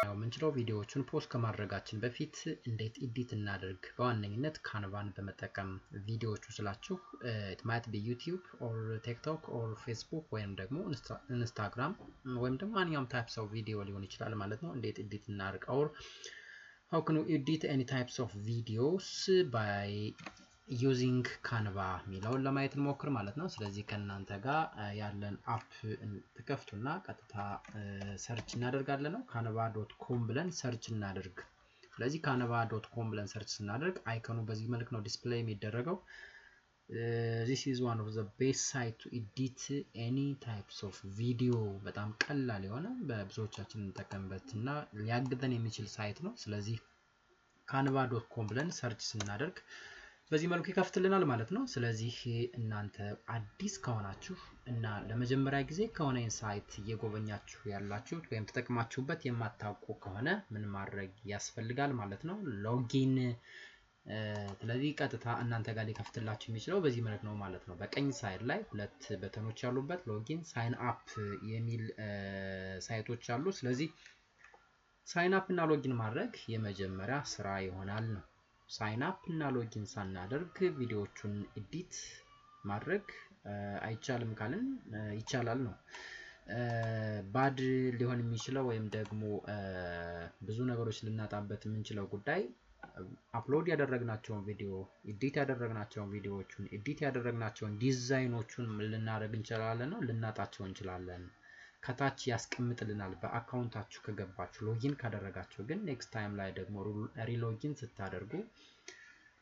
ያው ምንችለው ቪዲዮዎችን ፖስት ከማድረጋችን በፊት እንዴት ኤዲት እናደርግ በዋነኝነት ካንቫን በመጠቀም ቪዲዮዎቹ ስላችሁ it might be YouTube or TikTok or Facebook ወይም ደግሞ Instagram ወይም ደግሞ ማንኛውም ታይፕስ ኦፍ ቪዲዮ ሊሆን ይችላል ማለት ነው እንዴት ኤዲት እናደርግ or how can we edit any types of videos by using canva ሚለውን ለማየት እንሞክር ማለት ነው ስለዚህ ከናንተ ጋር ያለን አፕ ተከፍቱና ቀጥታ ሰርች እናደርጋለን ነው canva.com ብለን ሰርች እናደርግ ስለዚህ canva.com ብለን ሰርች ስናደርግ አይኮኑ በዚህ መልኩ ነው ዲስፕሌይ የሚደረገው this is one of the best site to edit any types of video በጣም ቀላል የሆነ በብዙዎቻችን እንጠቀምበትና ሊያግዘን የሚችል ሳይት ነው ስለዚህ canva.com ብለን ሰርች ስናደርግ በዚህ መልኩ ይከፍትልናል ማለት ነው ስለዚህ እናንተ አዲስ ከሆናችሁ እና ለመጀመሪያ ጊዜ ከሆነ ኢንሳይት እየጎበኛችሁ ያላችሁት ወይም ተጠቅማችሁበት የማታውቁ ከሆነ ምን ማድረግ ያስፈልጋል ማለት ነው ሎጊን ስለዚህ ቀጥታ እናንተ ጋር ሊከፍትላችሁ የሚችለው በዚህ መልኩ ነው ማለት ነው በቀኝ ሳይድ ላይ ሁለት በተኖች ያሉበት ሎጊን ሳይን አፕ የሚል ሳይቶች አሉ ስለዚህ ሳይን አፕ እና ሎጊን ማድረግ የመጀመሪያ ስራ ይሆናል ነው ሳይን አፕ እና ሎጊን ሳናደርግ ቪዲዮዎቹን ኤዲት ማድረግ አይቻልም ካልን ይቻላል ነው ባድ ሊሆን የሚችለው ወይም ደግሞ ብዙ ነገሮች ልናጣበት የምንችለው ጉዳይ አፕሎድ ያደረግናቸውን ቪዲዮ ኤዲት ያደረግናቸውን ቪዲዮዎቹን ኤዲት ያደረግናቸውን ዲዛይኖቹን ልናደርግ እንችላለን ነው ልናጣቸው እንችላለን ከታች ያስቀምጥልናል በአካውንታችሁ ከገባችሁ ሎጊን ካደረጋችሁ ግን ኔክስት ታይም ላይ ደግሞ ሪሎጊን ስታደርጉ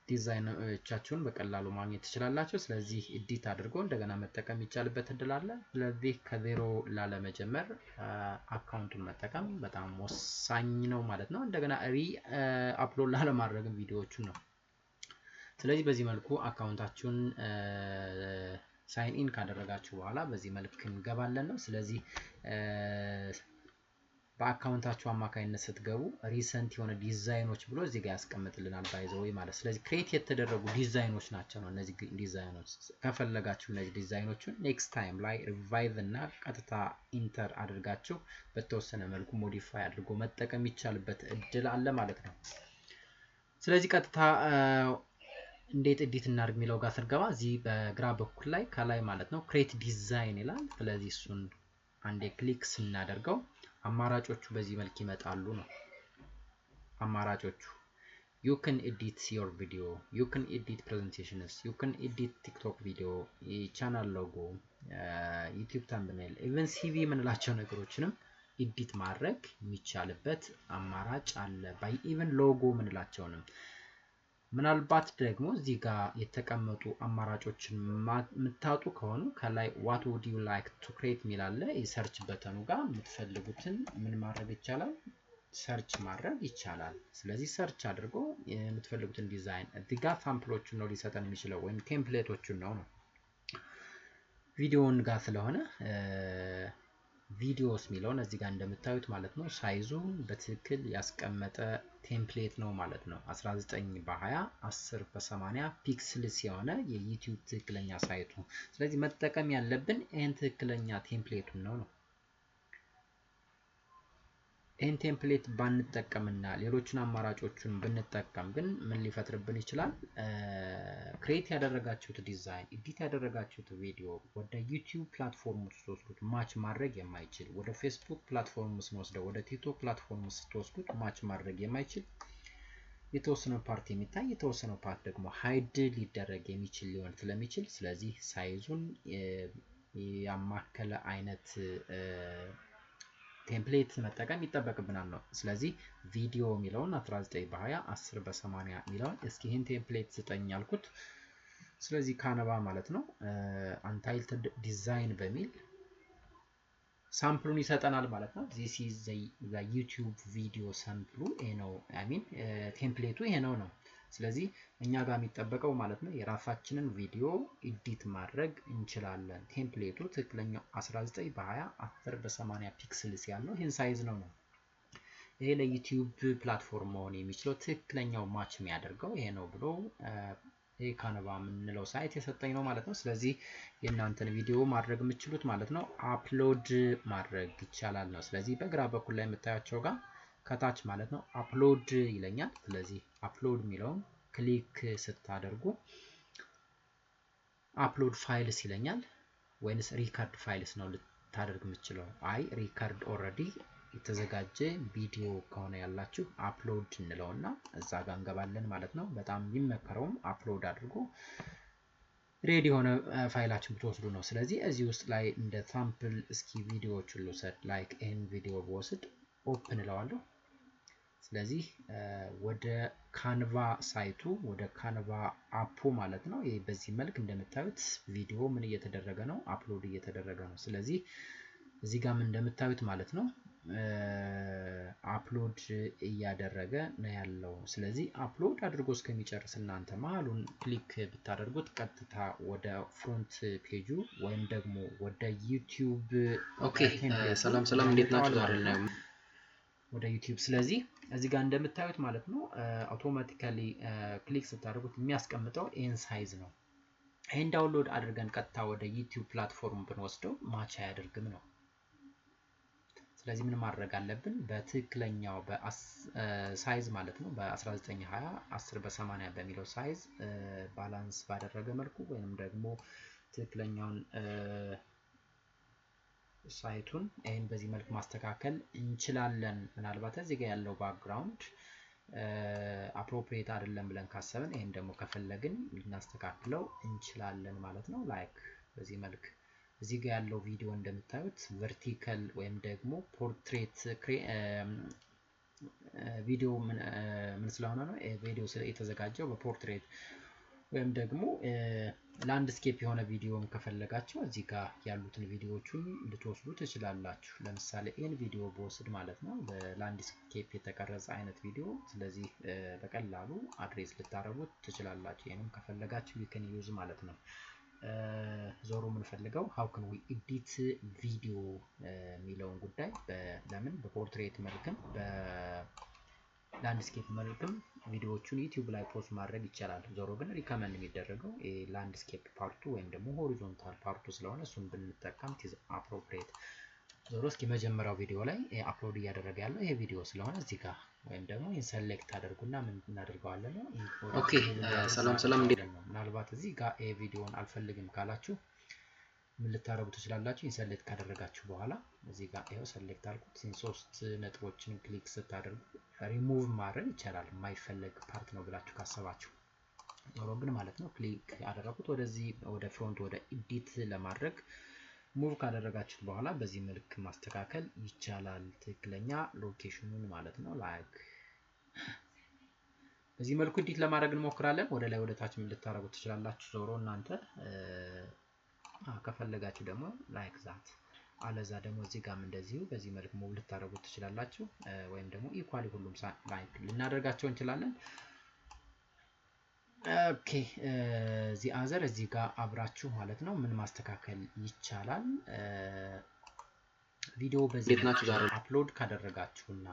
ዲዛይኖቻችሁን በቀላሉ ማግኘት ትችላላችሁ ስለዚህ ኤዲት አድርጎ እንደገና መጠቀም ይቻልበት እድል አለ ስለዚህ ከዜሮ ላለመጀመር አካውንቱን መጠቀም በጣም ወሳኝ ነው ማለት ነው እንደገና አፕሎድ ላለማድረግ ቪዲዮዎቹን ነው ስለዚህ በዚህ መልኩ አካውንታችሁን ሳይን ኢን ካደረጋችሁ በኋላ በዚህ መልኩ እንገባለን ነው ስለዚህ በአካውንታችሁ አማካይነት ስትገቡ ሪሰንት የሆነ ዲዛይኖች ብሎ እዚህ ጋር ያስቀምጥልናል ባይዘው ማለት ስለዚህ ክሬት የተደረጉ ዲዛይኖች ናቸው ነው እነዚህ ዲዛይኖች ከፈለጋችሁ እነዚህ ዲዛይኖችን ኔክስት ታይም ላይ ሪቫይቭ እና ቀጥታ ኢንተር አድርጋችሁ በተወሰነ መልኩ ሞዲፋይ አድርጎ መጠቀም ይቻልበት እድል አለ ማለት ነው ስለዚህ ቀጥታ እንዴት ኤዲት እናድርግ ሚለው ጋር ስንገባ እዚህ በግራ በኩል ላይ ከላይ ማለት ነው ክሬት ዲዛይን ይላል ስለዚህ እሱን አንዴ ክሊክ ስናደርገው አማራጮቹ በዚህ መልኩ ይመጣሉ ነው አማራጮቹ you can edit your video you can edit presentations you can edit TikTok video channel logo YouTube thumbnail even CV ምንላቸው ነገሮችንም ኤዲት ማድረግ የሚቻልበት አማራጭ አለ ባይ ኢቭን ሎጎ ምንላቸውንም ምናልባት ደግሞ እዚህ ጋር የተቀመጡ አማራጮችን ምታጡ ከሆነ ከላይ what would you like to create ሚላለ የሰርች በተኑ ጋር የምትፈልጉትን ምን ማድረግ ይቻላል ሰርች ማድረግ ይቻላል ስለዚህ ሰርች አድርጎ የምትፈልጉትን ዲዛይን እዚህ ጋር ሳምፕሎቹን ነው ሊሰጠን የሚችለው ወይም ቴምፕሌቶቹን ነው ቪዲዮን ጋር ስለሆነ ቪዲዮስ ሚለውን እዚህ ጋር እንደምታዩት ማለት ነው ሳይዙን በትክክል ያስቀመጠ ቴምፕሌት ነው ማለት ነው 19 በ20 10 በ80 ፒክስልስ የሆነ የዩቲዩብ ትክክለኛ ሳይቱ ስለዚህ መጠቀም ያለብን ይሄን ትክክለኛ ቴምፕሌቱን ነው ይሄን ቴምፕሌት ባንጠቀምና ሌሎችን አማራጮችን ብንጠቀም ግን ምን ሊፈጥርብን ይችላል ክሬት ያደረጋችሁት ዲዛይን ኤዲት ያደረጋችሁት ቪዲዮ ወደ YouTube ፕላትፎርም ወስዶት ማች ማድረግ የማይችል ወደ Facebook ፕላትፎርም ወስደው ወደ TikTok ፕላትፎርም ወስዶት ማች ማድረግ የማይችል የተወሰነ ፓርት የሚታይ የተወሰነ ፓርት ደግሞ ሃይድ ሊደረግ የሚችል ሊሆን ስለሚችል ስለዚህ ሳይዙን ያማከለ አይነት ቴምፕሌት መጠቀም ይተበቅብናል ነው ስለዚህ ቪዲዮ ሚለውን 19 በ20 10 በ80 ሚለውን እስኪ ይሄን ቴምፕሌት ስጠኝ ያልኩት ስለዚህ ካንቫ ማለት ነው አንታይትልድ ዲዛይን በሚል ሳምፕሉን ይሰጠናል ማለት ነው this is the YouTube video sample ይሄ ነው I mean ቴምፕሌቱ ይሄ ነው ስለዚህ እኛ ጋር የሚጠበቀው ማለት ነው የራሳችንን ቪዲዮ ኤዲት ማድረግ እንችላለን ቴምፕሌቱ ትክክለኛው 19 በ20 10 በ80 ፒክስልስ ያለው ይሄን ሳይዝ ነው ይሄ ለዩቲዩብ ፕላትፎርም መሆን የሚችለው ትክክለኛው ማች የሚያደርገው ይሄ ነው ብሎ ካንቫ ምንለው ሳይት የሰጠኝ ነው ማለት ነው ስለዚህ የናንተን ቪዲዮ ማድረግ የምትችሉት ማለት ነው አፕሎድ ማድረግ ይቻላል ነው ስለዚህ በግራ በኩል ላይ የምታያቸው ጋር ከታች ማለት ነው አፕሎድ ይለኛል። ስለዚህ አፕሎድ የሚለውን ክሊክ ስታደርጉ አፕሎድ ፋይልስ ይለኛል። ወይንስ ሪከርድ ፋይልስ ነው ልታደርግ የምትችለው? አይ ሪከርድ ኦልሬዲ የተዘጋጀ ቪዲዮ ከሆነ ያላችሁ አፕሎድ እንለውና እዛ ጋር እንገባለን ማለት ነው። በጣም የሚመከረውም አፕሎድ አድርጎ ሬዲ የሆነ ፋይላችን ብትወስዱ ነው። ስለዚህ እዚህ ውስጥ ላይ እንደ ሳምፕል እስኪ ቪዲዮዎችን ልውሰድ። ላይክ ይህን ቪዲዮ ብወስድ ኦፕን እለዋለሁ። ስለዚህ ወደ ካንቫ ሳይቱ ወደ ካንቫ አፑ ማለት ነው። ይሄ በዚህ መልክ እንደምታዩት ቪዲዮ ምን እየተደረገ ነው? አፕሎድ እየተደረገ ነው። ስለዚህ እዚህ ጋር ምን እንደምታዩት ማለት ነው አፕሎድ እያደረገ ነው ያለው። ስለዚህ አፕሎድ አድርጎ እስከሚጨርስ እናንተ መሀሉን ክሊክ ብታደርጉት ቀጥታ ወደ ፍሮንት ፔጁ ወይም ደግሞ ወደ ዩቲዩብ ሰላም እንዴት ናችሁ? ዛሬ ነው ወደ ዩቲዩብ። ስለዚህ እዚህ ጋር እንደምታዩት ማለት ነው አውቶማቲካሊ ክሊክ ስታደርጉት የሚያስቀምጠው ይሄን ሳይዝ ነው። ይሄን ዳውንሎድ አድርገን ቀጥታ ወደ ዩቲዩብ ፕላትፎርም ብንወስደው ማች አያደርግም ነው። ስለዚህ ምን ማድረግ አለብን? በትክክለኛው በሳይዝ ማለት ነው በ1920 10 በ80 በሚለው ሳይዝ ባላንስ ባደረገ መልኩ ወይንም ደግሞ ትክክለኛውን ሳይቱን ይሄን በዚህ መልክ ማስተካከል እንችላለን። ምናልባት እዚህ ጋር ያለው ባክግራውንድ አፕሮፕሪየት አይደለም ብለን ካሰብን ይሄን ደግሞ ከፈለግን ልናስተካክለው እንችላለን ማለት ነው። ላይክ በዚህ መልክ እዚህ ጋር ያለው ቪዲዮ እንደምታዩት ቨርቲካል ወይም ደግሞ ፖርትሬት ቪዲዮ ምን ስለሆነ ነው ቪዲዮ የተዘጋጀው በፖርትሬት ወይም ደግሞ ላንድስኬፕ የሆነ ቪዲዮም ከፈለጋችሁ እዚህ ጋር ያሉትን ቪዲዮዎቹን ልትወስዱ ትችላላችሁ። ለምሳሌ ይሄን ቪዲዮ በወስድ ማለት ነው በላንድስኬፕ የተቀረጸ አይነት ቪዲዮ። ስለዚህ በቀላሉ አድሬስ ልታረጉት ትችላላችሁ። ይሄንም ከፈለጋችሁ you ዩዝ ማለት ነው። ዞሮ የምንፈልገው how can we edit ቪዲዮ የሚለውን ጉዳይ ለምን በፖርትሬት መልክም በላንድስኬፕ መልክም ቪዲዮዎቹን ዩቲዩብ ላይ ፖስት ማድረግ ይቻላል። ዞሮ ግን ሪከመንድ የሚደረገው ላንድስኬፕ ፓርቱ ወይም ደግሞ ሆሪዞንታል ፓርቱ ስለሆነ እሱን ብንጠቀም is appropriate። ዞሮ እስኪ መጀመሪያው ቪዲዮ ላይ አፕሎድ እያደረገ ያለው ይሄ ቪዲዮ ስለሆነ እዚህ ጋር ወይም ደግሞ ኢንሰሌክት አድርጉና ምን እናደርገዋለን ነው። ኦኬ ሰላም እንዴት ነው? ምናልባት እዚህ ጋር ይሄ ቪዲዮን አልፈልግም ካላችሁ ምን ልታረጉ ትችላላችሁ? ኢንሰሌክት ካደረጋችሁ በኋላ እዚህ ጋር ይሄው ሰሌክት አልኩት። ሶስት ነጥቦችን ክሊክ ስታደርጉ ሪሙቭ ማድረግ ይቻላል የማይፈለግ ፓርት ነው ብላችሁ ካሰባችሁ። ዞሮ ግን ማለት ነው ክሊክ ያደረኩት ወደዚህ ወደ ፍሮንት ወደ ኤዲት ለማድረግ ሙቭ ካደረጋችሁት በኋላ በዚህ መልክ ማስተካከል ይቻላል ትክክለኛ ሎኬሽኑን ማለት ነው። ላይክ በዚህ መልኩ ኤዲት ለማድረግ እንሞክራለን። ወደ ላይ ወደ ታች ምን ልታረጉ ትችላላችሁ። ዞሮ እናንተ ከፈለጋችሁ ደግሞ ላይክ ዛት አለዛ ደግሞ እዚህ ጋርም እንደዚሁ በዚህ መልኩ ሙቭ ልታረጉ ትችላላችሁ። ወይም ደግሞ ኢኳሊ ሁሉም ላይክ ልናደርጋቸው እንችላለን። ኦኬ እዚህ አዘር እዚህ ጋር አብራችሁ ማለት ነው ምን ማስተካከል ይቻላል። ቪዲዮ በዚህ አፕሎድ ካደረጋችሁና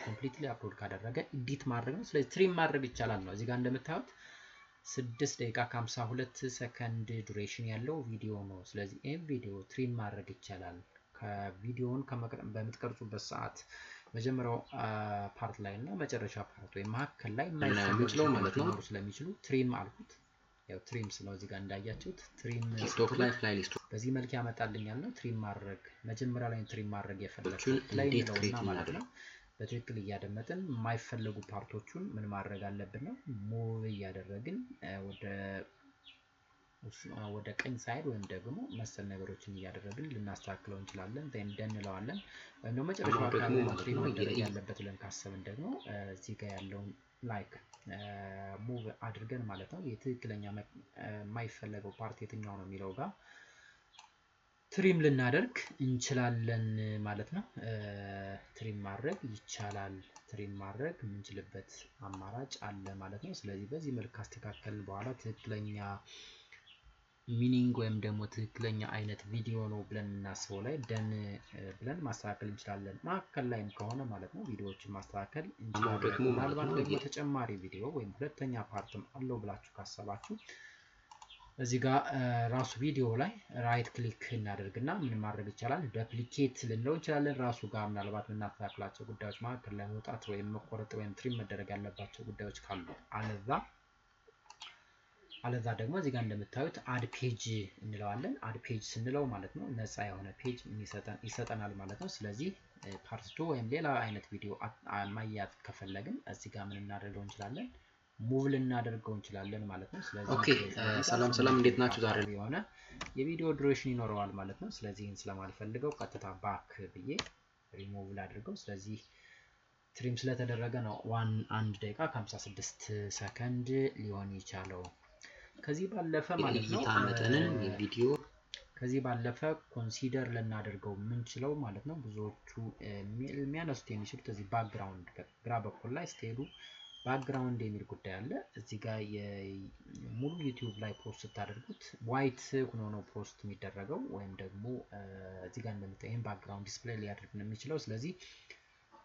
ኮምፕሊትሊ አፕሎድ ካደረገ ኤዲት ማድረግ ነው። ስለዚህ ትሪም ማድረግ ይቻላል ነው። እዚህ ጋር እንደምታዩት 6 ደቂቃ ከ52 ሰከንድ ዱሬሽን ያለው ቪዲዮ ነው። ስለዚህ ይሄን ቪዲዮ ትሪም ማድረግ ይቻላል። ከቪዲዮውን በምትቀርጹበት ሰዓት መጀመሪያው ፓርት ላይ እና መጨረሻ ፓርት ወይ መሀከል ላይ የማይችለው ማለት ነው ስለሚችሉ ትሪም አልኩት። ያው ትሪም ስለው እዚህ ጋር እንዳያችሁት ትሪም ስቶክ ላይ ፕሌሊስት በዚህ መልክ ያመጣልኛል ነው። ትሪም ማድረግ መጀመሪያ ላይ ትሪም ማድረግ የፈለኩት ላይ ነውና ማለት ነው። በትክክል እያደመጥን የማይፈልጉ ፓርቶቹን ምን ማድረግ አለብን ነው ሙቭ እያደረግን ወደ ቀኝ ሳይድ ወይም ደግሞ መሰል ነገሮችን እያደረግን ልናስተካክለው እንችላለን። ደን እንለዋለን ወይም ደግሞ መጨረሻው አካባቢ ትሪም ማድረግ ያለበት ብለን ካሰብን ደግሞ እዚህ ጋር ያለውን ላይክ ሙቭ አድርገን ማለት ነው የትክክለኛ የማይፈለገው ፓርት የትኛው ነው የሚለው ጋር ትሪም ልናደርግ እንችላለን ማለት ነው። ትሪም ማድረግ ይቻላል። ትሪም ማድረግ የምንችልበት አማራጭ አለ ማለት ነው። ስለዚህ በዚህ መልክ አስተካከልን በኋላ ትክክለኛ ሚኒንግ ወይም ደግሞ ትክክለኛ አይነት ቪዲዮ ነው ብለን እናስበው ላይ ደን ብለን ማስተካከል እንችላለን። ማከል ላይም ከሆነ ማለት ነው ቪዲዮዎችን ማስተካከል እንችላለን። ምናልባት ደግሞ ተጨማሪ ቪዲዮ ወይም ሁለተኛ ፓርትም አለው ብላችሁ ካሰባችሁ እዚህ ጋር ራሱ ቪዲዮ ላይ ራይት ክሊክ እናደርግና ምን ማድረግ ይቻላል ዱፕሊኬት ልንለው እንችላለን ራሱ ጋር ምናልባት የምናስተካክላቸው ጉዳዮች መካከል ላይ መውጣት ወይም መቆረጥ ወይም ትሪም መደረግ ያለባቸው ጉዳዮች ካሉ አለዛ ደግሞ እዚህ ጋር እንደምታዩት አድ ፔጅ እንለዋለን አድ ፔጅ ስንለው ማለት ነው ነፃ የሆነ ፔጅ ይሰጠናል ማለት ነው ስለዚህ ፓርት 2 ወይም ሌላ አይነት ቪዲዮ ማያያዝ ከፈለግን እዚህ ጋር ምን እናደርገው እንችላለን ሙቭ ልናደርገው እንችላለን ማለት ነው ስለዚህ ኦኬ ሰላም እንዴት ናችሁ ዛሬ የሆነ የቪዲዮ ዱሬሽን ይኖረዋል ማለት ነው ስለዚህ ይሄን ስለማልፈልገው ቀጥታ ባክ ብዬ ሪሙቭ ላድርገው ስለዚህ ትሪም ስለተደረገ ነው 1 ደቂቃ ከ56 ሰከንድ ሊሆን ይቻለው ከዚህ ባለፈ ማለት ነው ታመጠንን የቪዲዮ ከዚህ ባለፈ ኮንሲደር ለናደርገው ምንችለው ማለት ነው ብዙዎቹ የሚያነሱት የሚችሉት እዚህ ባክግራውንድ ግራ በኩል ላይ ስትሄዱ ባክግራውንድ የሚል ጉዳይ አለ እዚህ ጋር የሙሉ YouTube ላይ ፖስት ታደርጉት ዋይት ሆኖ ነው ፖስት የሚደረገው ወይም ደግሞ እዚህ ጋር እንደምታዩት ባክግራውንድ ዲስፕሌይ ሊያደርግ ነው የሚችለው ስለዚህ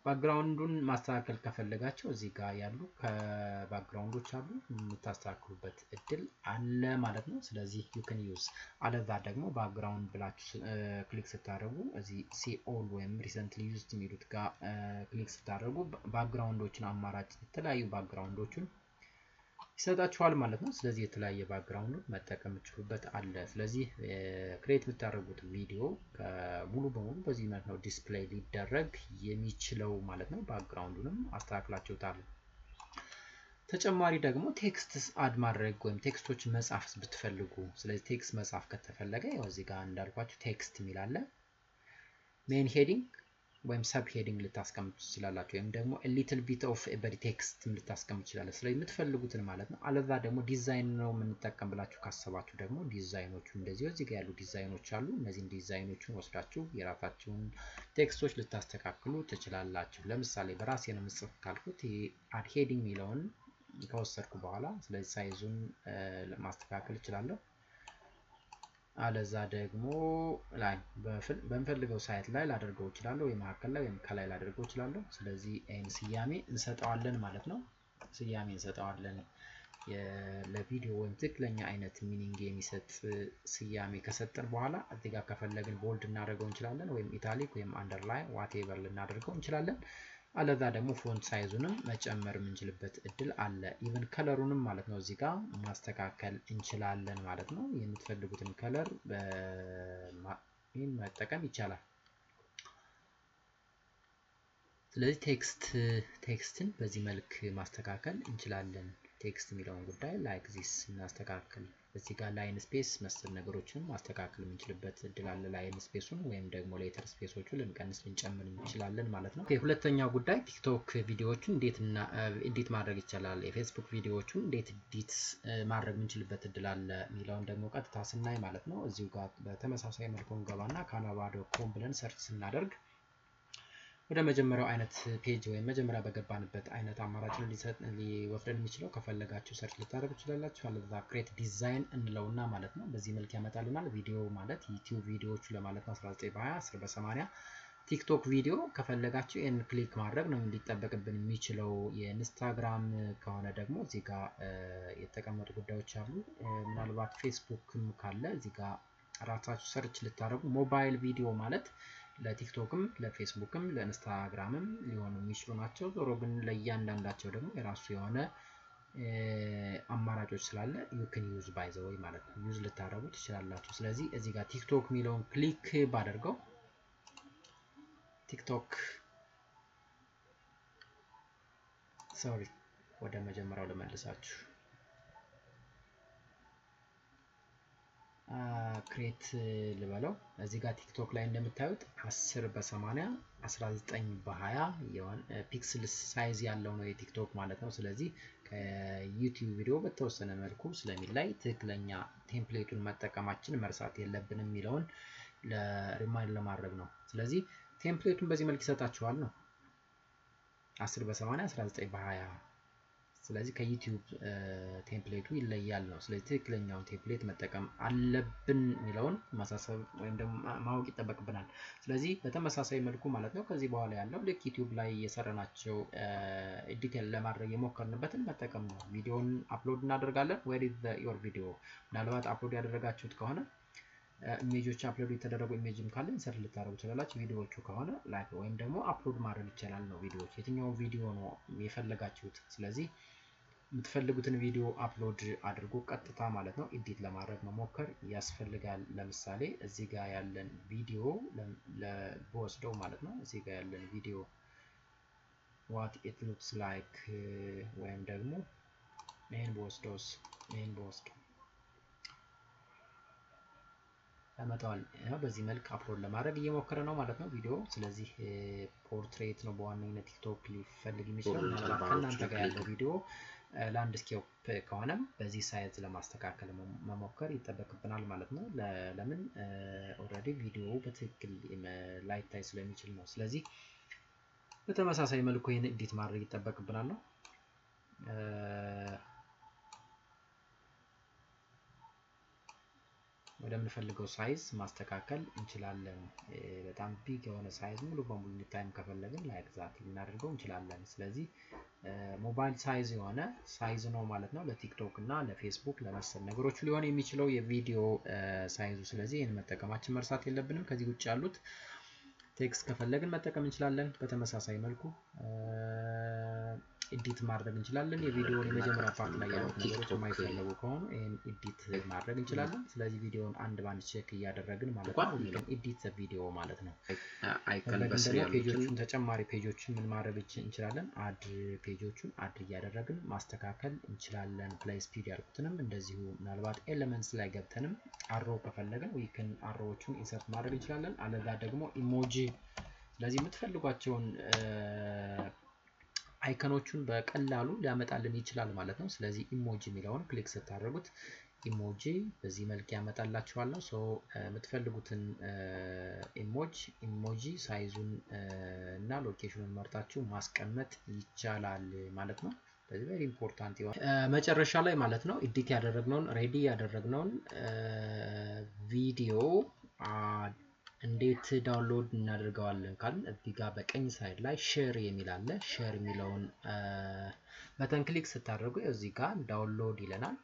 ባክግራውንዱን ማስተካከል ከፈለጋችሁ እዚህ ጋር ያሉ ከባክግራውንዶች አሉ የምታስተካክሉበት እድል አለ ማለት ነው ስለዚህ you can use አለዛ ደግሞ ባክግራውንድ ብላችሁ ክሊክ ስታደርጉ እዚህ see all ወይም recently used የሚሉት ጋር ክሊክ ስታደርጉ ባክግራውንዶችን አማራጭ የተለያዩ ባክግራውንዶችን ይሰጣችኋል ማለት ነው ስለዚህ የተለያየ ባክግራውንድ መጠቀም ትችሉበት አለ ስለዚህ ክሬት የምታደርጉት ቪዲዮ ሙሉ በሙሉ በዚህ መልኩ ነው ዲስፕሌይ ሊደረግ የሚችለው ማለት ነው ባክግራውንዱንም አስተካክላችሁታል ተጨማሪ ደግሞ ቴክስትስ አድ ማድረግ ወይም ቴክስቶች መጻፍ ብትፈልጉ ስለዚህ ቴክስት መጻፍ ከተፈለገ ያው እዚህ ጋር እንዳልኳችሁ ቴክስት የሚላለ ሜን ሄዲንግ ወይም ሰብ ሄዲንግ ልታስቀምጡ ትችላላችሁ ወይም ደግሞ a little bit of a body text ልታስቀምጡ ትችላላችሁ ስለዚህ የምትፈልጉትን ማለት ነው አለዛ ደግሞ ዲዛይን ነው የምንጠቀም ብላችሁ ካሰባችሁ ደግሞ ዲዛይኖቹ እንደዚህ እዚህ ጋር ያሉ ዲዛይኖች አሉ እነዚህን ዲዛይኖቹን ወስዳችሁ የራሳችሁን ቴክስቶች ልታስተካክሉ ትችላላችሁ ለምሳሌ በራሴ ነው የምጽፍ ካልኩት አድ ሄዲንግ የሚለውን ከወሰድኩ በኋላ ስለዚህ ሳይዙን ማስተካከል እችላለሁ አለዛ ደግሞ ላይ በመፈልገው ሳይት ላይ ላደርገው እችላለሁ ወይ መካከል ላይ ወይም ከላይ ላደርገው እችላለሁ ስለዚህ ይሄን ስያሜ እንሰጣዋለን ማለት ነው ስያሜ እንሰጣዋለን ለቪዲዮ ወይም ትክክለኛ አይነት ሚኒንግ የሚሰጥ ስያሜ ከሰጠን በኋላ እዚህ ጋር ከፈለግን ቦልድ እናደርገው እንችላለን ወይም ኢታሊክ ወይም አንደርላይን ዋትኤቨር ልናደርገው እንችላለን አለዛ ደግሞ ፎንት ሳይዙንም መጨመር የምንችልበት እድል አለ ኢቭን ከለሩንም ማለት ነው እዚህ ጋር ማስተካከል እንችላለን ማለት ነው የምትፈልጉትን ከለር መጠቀም ይቻላል ስለዚህ ቴክስትን በዚህ መልክ ማስተካከል እንችላለን ቴክስት የሚለውን ጉዳይ ላይክ ዚስ እናስተካክል እዚህ ጋር ላይን ስፔስ መሰል ነገሮችን ማስተካከል የምንችልበት እድል አለ ላይን ስፔሱን ወይም ደግሞ ሌተር ስፔሶቹን ልንቀንስ ልንጨምር እንችላለን ማለት ነው ሁለተኛው ጉዳይ ቲክቶክ ቪዲዮዎችን እንዴት ኤዲት ማድረግ ይቻላል የፌስቡክ ቪዲዮዎችን እንዴት ኤዲት ማድረግ የምንችልበት እድል አለ የሚለውን ደግሞ ቀጥታ ስናይ ማለት ነው እዚሁ ጋር በተመሳሳይ መልኩ እንገባና canva.com ብለን ሰርች ስናደርግ ወደ መጀመሪያው አይነት ፔጅ ወይ መጀመሪያ በገባንበት አይነት አማራጭን ሊወስደን የሚችለው ከፈለጋችሁ ሰርች ልታደርጉ ትችላላችሁ አለዛ ክሬት ዲዛይን እንለውና ማለት ነው በዚህ መልክ ያመጣልናል ቪዲዮ ማለት YouTube ቪዲዮዎቹ ለማለት ነው 19 በ20 10 በ80 ቲክቶክ ቪዲዮ ከፈለጋችሁ ይሄን ክሊክ ማድረግ ነው ሊጠበቅብን የሚችለው የኢንስታግራም ከሆነ ደግሞ እዚህ ጋር የተቀመጡ ጉዳዮች አሉ ምናልባት ፌስቡክም ካለ እዚህ ጋር ራሳችሁ ሰርች ልታደርጉ ሞባይል ቪዲዮ ማለት ለቲክቶክም ለፌስቡክም ለኢንስታግራምም ሊሆኑ የሚችሉ ናቸው ዞሮ ግን ለእያንዳንዳቸው ደግሞ የራሱ የሆነ አማራጮች ስላለ you can use by the way ማለት ነው ዩዝ ልታደርጉ ትችላላችሁ ስለዚህ እዚህ ጋር ቲክቶክ ሚለውን ክሊክ ባደርገው ቲክቶክ ሶሪ ወደ መጀመሪያው ለመልሳችሁ ክሬት ልበለው እዚህ ጋር ቲክቶክ ላይ እንደምታዩት 10 በ80 19 በ20 የሆነ ፒክስል ሳይዝ ያለው ነው የቲክቶክ ማለት ነው ስለዚህ ከዩቲዩብ ቪዲዮ በተወሰነ መልኩ ስለሚላይ ትክክለኛ ቴምፕሌቱን መጠቀማችን መርሳት የለብንም የሚለውን ለሪማይንድ ለማድረግ ነው ስለዚህ ቴምፕሌቱን በዚህ መልኩ ይሰጣችኋል ነው 10 በ80 19 በ20 ስለዚህ ከዩቲዩብ ቴምፕሌቱ ይለያል ነው። ስለዚህ ትክክለኛውን ቴምፕሌት መጠቀም አለብን የሚለውን ማሳሰብ ወይም ደግሞ ማወቅ ይጠበቅብናል። ስለዚህ በተመሳሳይ መልኩ ማለት ነው ከዚህ በኋላ ያለው ልክ ዩቲዩብ ላይ የሰራናቸው ኤዲት ለማድረግ የሞከርንበትን መጠቀም ነው። ቪዲዮውን አፕሎድ እናደርጋለን። where is your video ምናልባት አፕሎድ ያደረጋችሁት ከሆነ ኢሜጆች አፕሎድ የተደረጉ ኢሜጅም ካለ ኢንሰርት ልታደርጉ ትችላላችሁ። ቪዲዮዎቹ ከሆነ ላይክ ወይም ደግሞ አፕሎድ ማድረግ ይቻላል ነው። ቪዲዮዎች የትኛው ቪዲዮ ነው የፈለጋችሁት። ስለዚህ የምትፈልጉትን ቪዲዮ አፕሎድ አድርጎ ቀጥታ ማለት ነው ኤዲት ለማድረግ መሞከር ያስፈልጋል። ለምሳሌ እዚህ ጋር ያለን ቪዲዮ ለወስደው ማለት ነው እዚህ ጋር ያለን ቪዲዮ what it looks like ወይም ደግሞ ይሄን በወስደው አመጣዋል ነው። በዚህ መልክ አፕሎድ ለማድረግ እየሞከረ ነው ማለት ነው ቪዲዮ። ስለዚህ ፖርትሬት ነው በዋነኝነት ቲክቶክ ሊፈልግ የሚችለው። ምናልባት ከእናንተ ጋር ያለው ቪዲዮ ላንድስኬፕ ከሆነም በዚህ ሳይዝ ለማስተካከል መሞከር ይጠበቅብናል ማለት ነው። ለምን ኦልሬዲ ቪዲዮ በትክክል ላይታይ ስለሚችል ነው። ስለዚህ በተመሳሳይ መልኩ ይሄን ኤዲት ማድረግ ይጠበቅብናል ነው። ወደምንፈልገው ሳይዝ ማስተካከል እንችላለን። በጣም ቢግ የሆነ ሳይዝ ሙሉ በሙሉ እንዲታይም ከፈለግን ላይክ ዛት ልናደርገው እንችላለን። ስለዚህ ሞባይል ሳይዝ የሆነ ሳይዝ ነው ማለት ነው ለቲክቶክ እና ለፌስቡክ ለመሰል ነገሮች ሊሆን የሚችለው የቪዲዮ ሳይዙ። ስለዚህ ይሄን መጠቀማችን መርሳት የለብንም። ከዚህ ውጭ ያሉት ቴክስት ከፈለግን መጠቀም እንችላለን። በተመሳሳይ መልኩ ኤዲት ማድረግ እንችላለን። የቪዲዮውን የመጀመሪያ ፓርት ላይ ያሉት ነገሮች የማይፈለጉ ከሆኑ ይሄን ኤዲት ማድረግ እንችላለን። ስለዚህ ቪዲዮውን አንድ ባንድ ቼክ እያደረግን ማለት ነው ይሄን ኤዲት ቪዲዮ ማለት ነው። ፔጆቹን ተጨማሪ ፔጆችን ምን ማድረግ እንችላለን? አድ ፔጆቹን አድ እያደረግን ማስተካከል እንችላለን። ፕሌይ ስፒድ ያልኩትንም እንደዚሁ ምናልባት ኤሌመንትስ ላይ ገብተንም አሮ ከፈለግን ዊክን አሮዎቹን ኢንሰርት ማድረግ እንችላለን። አለዛ ደግሞ ኢሞጂ ስለዚህ የምትፈልጓቸውን አይኮኖቹን በቀላሉ ሊያመጣልን ይችላል ማለት ነው። ስለዚህ ኢሞጂ የሚለውን ክሊክ ስታደርጉት ኢሞጂ በዚህ መልክ ያመጣላችኋል ነው። ሶ የምትፈልጉትን ኢሞጂ ሳይዙን እና ሎኬሽኑን መርጣችሁ ማስቀመጥ ይቻላል ማለት ነው። ስለዚህ ቬሪ ኢምፖርታንት ይሆን መጨረሻ ላይ ማለት ነው ኤዲት ያደረግነውን ሬዲ ያደረግነውን ቪዲዮ እንዴት ዳውንሎድ እናደርገዋለን ካልን እዚህ ጋር በቀኝ ሳይድ ላይ ሼር የሚል አለ። ሼር የሚለውን በተን ክሊክ ስታደርጉ እዚህ ጋር ዳውንሎድ ይለናል።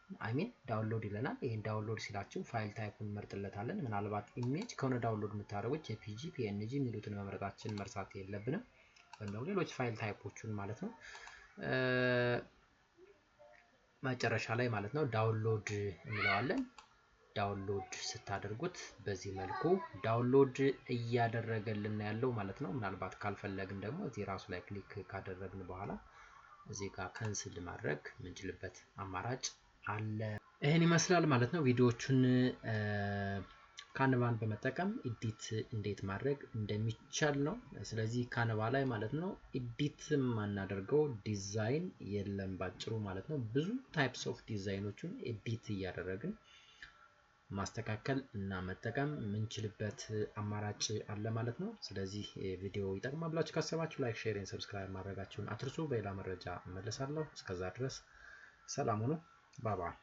ዳውንሎድ ይለናል። ይሄን ዳውንሎድ ሲላችሁ ፋይል ታይፑን መርጥለታለን። ምናልባት ኢሜጅ ከሆነ ዳውንሎድ የምታደርጉት ጄፒጂ፣ ፒኤንጂ የሚሉትን መምረጣችን መርሳት የለብንም። ወይም ደግሞ ሌሎች ፋይል ታይፖችን ማለት ነው። መጨረሻ ላይ ማለት ነው ዳውንሎድ እንለዋለን። ዳውንሎድ ስታደርጉት በዚህ መልኩ ዳውንሎድ እያደረገልን ያለው ማለት ነው። ምናልባት ካልፈለግን ደግሞ እዚህ ራሱ ላይ ክሊክ ካደረግን በኋላ እዚህ ጋር ካንስል ማድረግ የምንችልበት አማራጭ አለ። ይሄን ይመስላል ማለት ነው። ቪዲዮዎቹን ካንቫን በመጠቀም ኤዲት እንዴት ማድረግ እንደሚቻል ነው። ስለዚህ ካንቫ ላይ ማለት ነው ኤዲት ማናደርገው ዲዛይን የለም ባጭሩ ማለት ነው። ብዙ ታይፕስ ኦፍ ዲዛይኖችን ኤዲት እያደረግን ማስተካከል እና መጠቀም የምንችልበት አማራጭ አለ ማለት ነው። ስለዚህ ቪዲዮ ይጠቅማል ብላችሁ ካሰባችሁ ላይክ፣ ሼር እና ሰብስክራይብ ማድረጋችሁን አትርሱ። በሌላ መረጃ እመለሳለሁ። እስከዛ ድረስ ሰላም ሁኑ። ባይ ባይ።